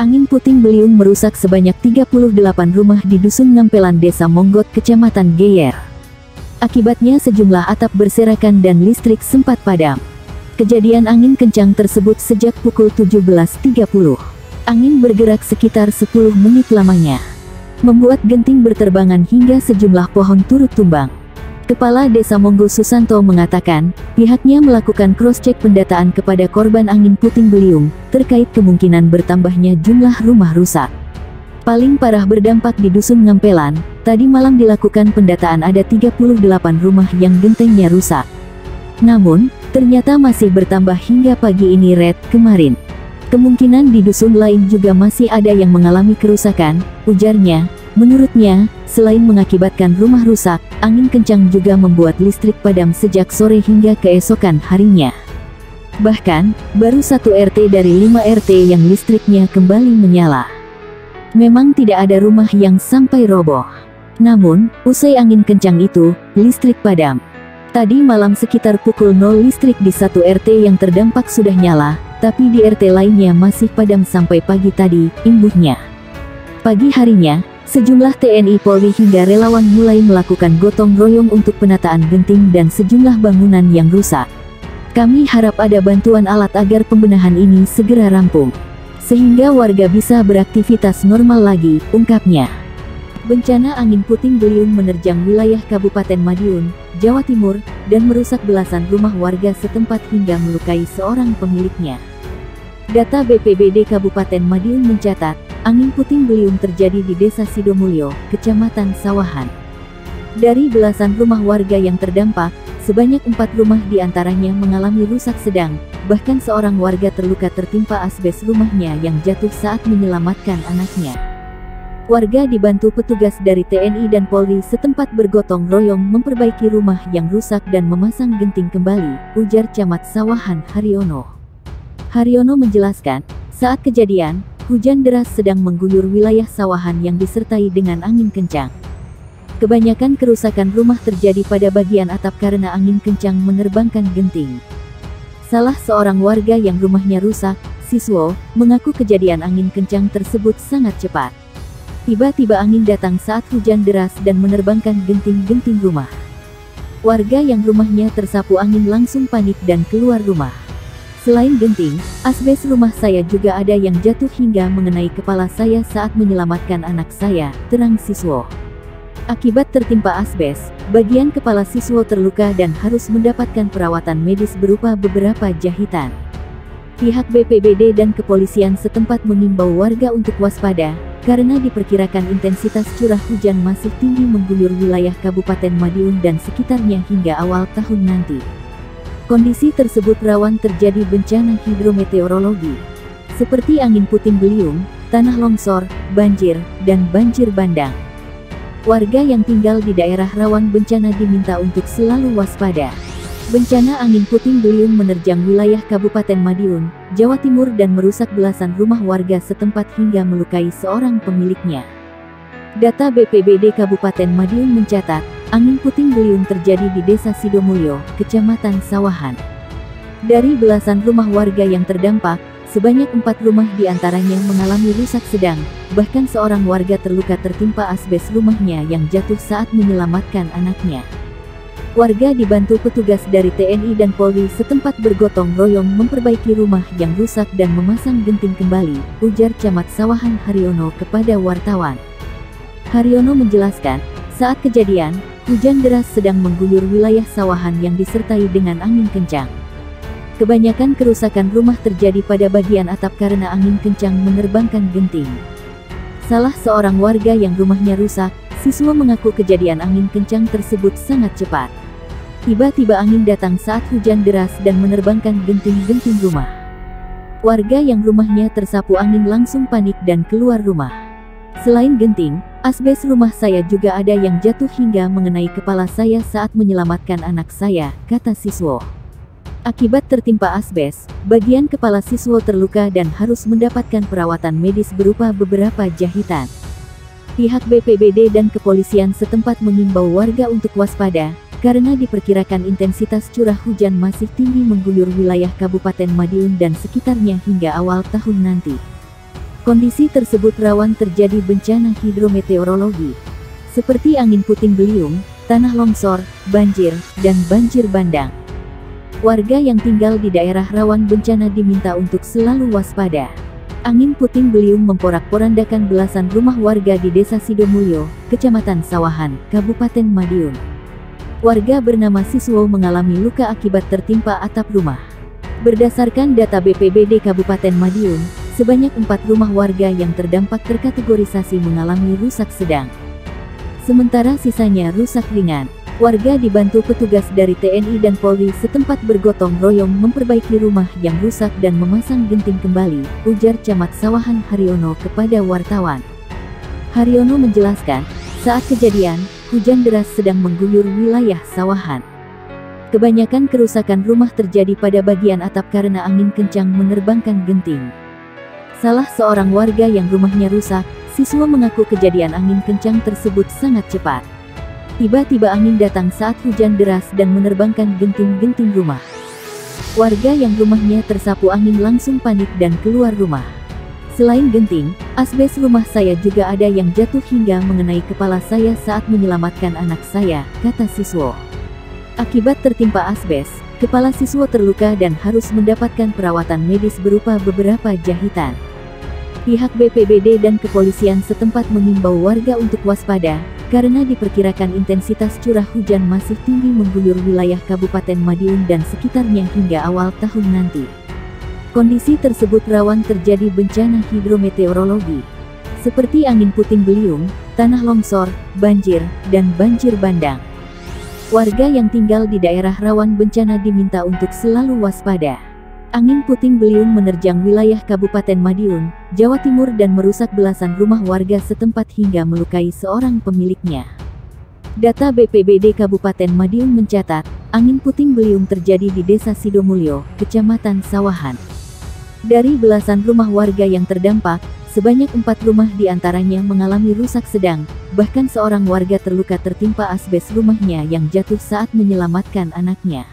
Angin puting beliung merusak sebanyak 38 rumah di Dusun Ngampelan Desa Monggot, Kecamatan Geyer. Akibatnya sejumlah atap berserakan dan listrik sempat padam. Kejadian angin kencang tersebut sejak pukul 17.30. Angin bergerak sekitar 10 menit lamanya, membuat genting berterbangan hingga sejumlah pohon turut tumbang. Kepala Desa Monggo Susanto mengatakan, pihaknya melakukan cross-check pendataan kepada korban angin puting beliung, terkait kemungkinan bertambahnya jumlah rumah rusak. Paling parah berdampak di Dusun Ngampelan, tadi malam dilakukan pendataan ada 38 rumah yang gentengnya rusak. Namun, ternyata masih bertambah hingga pagi ini kemarin. Kemungkinan di dusun lain juga masih ada yang mengalami kerusakan, ujarnya. Menurutnya, selain mengakibatkan rumah rusak, angin kencang juga membuat listrik padam sejak sore hingga keesokan harinya. Bahkan, baru 1 RT dari 5 RT yang listriknya kembali menyala. Memang tidak ada rumah yang sampai roboh. Namun, usai angin kencang itu, listrik padam. Tadi malam sekitar pukul 0 listrik di 1 RT yang terdampak sudah nyala, tapi di RT lainnya masih padam sampai pagi tadi, imbuhnya. Pagi harinya, sejumlah TNI Polri hingga relawan mulai melakukan gotong royong untuk penataan genting dan sejumlah bangunan yang rusak. Kami harap ada bantuan alat agar pembenahan ini segera rampung, sehingga warga bisa beraktivitas normal lagi, ungkapnya. Bencana angin puting beliung menerjang wilayah Kabupaten Madiun, Jawa Timur, dan merusak belasan rumah warga setempat hingga melukai seorang pemiliknya. Data BPBD Kabupaten Madiun mencatat, angin puting beliung terjadi di Desa Sidomulyo, Kecamatan Sawahan. Dari belasan rumah warga yang terdampak, sebanyak 4 rumah diantaranya mengalami rusak sedang, bahkan seorang warga terluka tertimpa asbes rumahnya yang jatuh saat menyelamatkan anaknya. Warga dibantu petugas dari TNI dan Polri setempat bergotong royong memperbaiki rumah yang rusak dan memasang genting kembali, ujar Camat Sawahan Haryono. Haryono menjelaskan, saat kejadian, hujan deras sedang mengguyur wilayah Sawahan yang disertai dengan angin kencang. Kebanyakan kerusakan rumah terjadi pada bagian atap karena angin kencang menerbangkan genting. Salah seorang warga yang rumahnya rusak, Siswo, mengaku kejadian angin kencang tersebut sangat cepat. Tiba-tiba angin datang saat hujan deras dan menerbangkan genting-genting rumah. Warga yang rumahnya tersapu angin langsung panik dan keluar rumah. Selain genting, asbes rumah saya juga ada yang jatuh hingga mengenai kepala saya saat menyelamatkan anak saya, terang Siswo. Akibat tertimpa asbes, bagian kepala Siswo terluka dan harus mendapatkan perawatan medis berupa beberapa jahitan. Pihak BPBD dan kepolisian setempat mengimbau warga untuk waspada, karena diperkirakan intensitas curah hujan masih tinggi mengguyur wilayah Kabupaten Madiun dan sekitarnya hingga awal tahun nanti. Kondisi tersebut rawan terjadi bencana hidrometeorologi, seperti angin puting beliung, tanah longsor, banjir, dan banjir bandang. Warga yang tinggal di daerah rawan bencana diminta untuk selalu waspada. Bencana angin puting beliung menerjang wilayah Kabupaten Madiun, Jawa Timur dan merusak belasan rumah warga setempat hingga melukai seorang pemiliknya. Data BPBD Kabupaten Madiun mencatat, angin puting beliung terjadi di Desa Sidomulyo, Kecamatan Sawahan. Dari belasan rumah warga yang terdampak, sebanyak 4 rumah diantaranya mengalami rusak sedang, bahkan seorang warga terluka tertimpa asbes rumahnya yang jatuh saat menyelamatkan anaknya. Warga dibantu petugas dari TNI dan Polri setempat bergotong royong memperbaiki rumah yang rusak dan memasang genting kembali, ujar Camat Sawahan Haryono kepada wartawan. Haryono menjelaskan, saat kejadian, hujan deras sedang mengguyur wilayah Sawahan yang disertai dengan angin kencang. Kebanyakan kerusakan rumah terjadi pada bagian atap karena angin kencang menerbangkan genting. Salah seorang warga yang rumahnya rusak, Siswo mengaku kejadian angin kencang tersebut sangat cepat. Tiba-tiba angin datang saat hujan deras dan menerbangkan genting-genting rumah. Warga yang rumahnya tersapu angin langsung panik dan keluar rumah. Selain genting, asbes rumah saya juga ada yang jatuh hingga mengenai kepala saya saat menyelamatkan anak saya, kata Siswo. Akibat tertimpa asbes, bagian kepala Siswo terluka dan harus mendapatkan perawatan medis berupa beberapa jahitan. Pihak BPBD dan kepolisian setempat mengimbau warga untuk waspada, karena diperkirakan intensitas curah hujan masih tinggi mengguyur wilayah Kabupaten Madiun dan sekitarnya hingga awal tahun nanti. Kondisi tersebut rawan terjadi bencana hidrometeorologi, seperti angin puting beliung, tanah longsor, banjir, dan banjir bandang. Warga yang tinggal di daerah rawan bencana diminta untuk selalu waspada. Angin puting beliung memporak-porandakan belasan rumah warga di Desa Sidomulyo, Kecamatan Sawahan, Kabupaten Madiun. Warga bernama Siswo mengalami luka akibat tertimpa atap rumah. Berdasarkan data BPBD Kabupaten Madiun, sebanyak 4 rumah warga yang terdampak terkategorisasi mengalami rusak sedang. Sementara sisanya rusak ringan. Warga dibantu petugas dari TNI dan Polri setempat bergotong royong memperbaiki rumah yang rusak dan memasang genting kembali, ujar Camat Sawahan Haryono kepada wartawan. Haryono menjelaskan, saat kejadian, hujan deras sedang mengguyur wilayah Sawahan. Kebanyakan kerusakan rumah terjadi pada bagian atap karena angin kencang menerbangkan genting. Salah seorang warga yang rumahnya rusak, Siswa mengaku kejadian angin kencang tersebut sangat cepat. Tiba-tiba angin datang saat hujan deras dan menerbangkan genting-genting rumah. Warga yang rumahnya tersapu angin langsung panik dan keluar rumah. Selain genting, asbes rumah saya juga ada yang jatuh hingga mengenai kepala saya saat menyelamatkan anak saya, kata Siswo. Akibat tertimpa asbes, kepala Siswo terluka dan harus mendapatkan perawatan medis berupa beberapa jahitan. Pihak BPBD dan kepolisian setempat mengimbau warga untuk waspada, karena diperkirakan intensitas curah hujan masih tinggi mengguyur wilayah Kabupaten Madiun dan sekitarnya hingga awal tahun nanti. Kondisi tersebut rawan terjadi bencana hidrometeorologi, seperti angin puting beliung, tanah longsor, banjir, dan banjir bandang. Warga yang tinggal di daerah rawan bencana diminta untuk selalu waspada. Angin puting beliung menerjang wilayah Kabupaten Madiun, Jawa Timur dan merusak belasan rumah warga setempat hingga melukai seorang pemiliknya. Data BPBD Kabupaten Madiun mencatat, angin puting beliung terjadi di Desa Sidomulyo, Kecamatan Sawahan. Dari belasan rumah warga yang terdampak, sebanyak 4 rumah diantaranya mengalami rusak sedang, bahkan seorang warga terluka tertimpa asbes rumahnya yang jatuh saat menyelamatkan anaknya.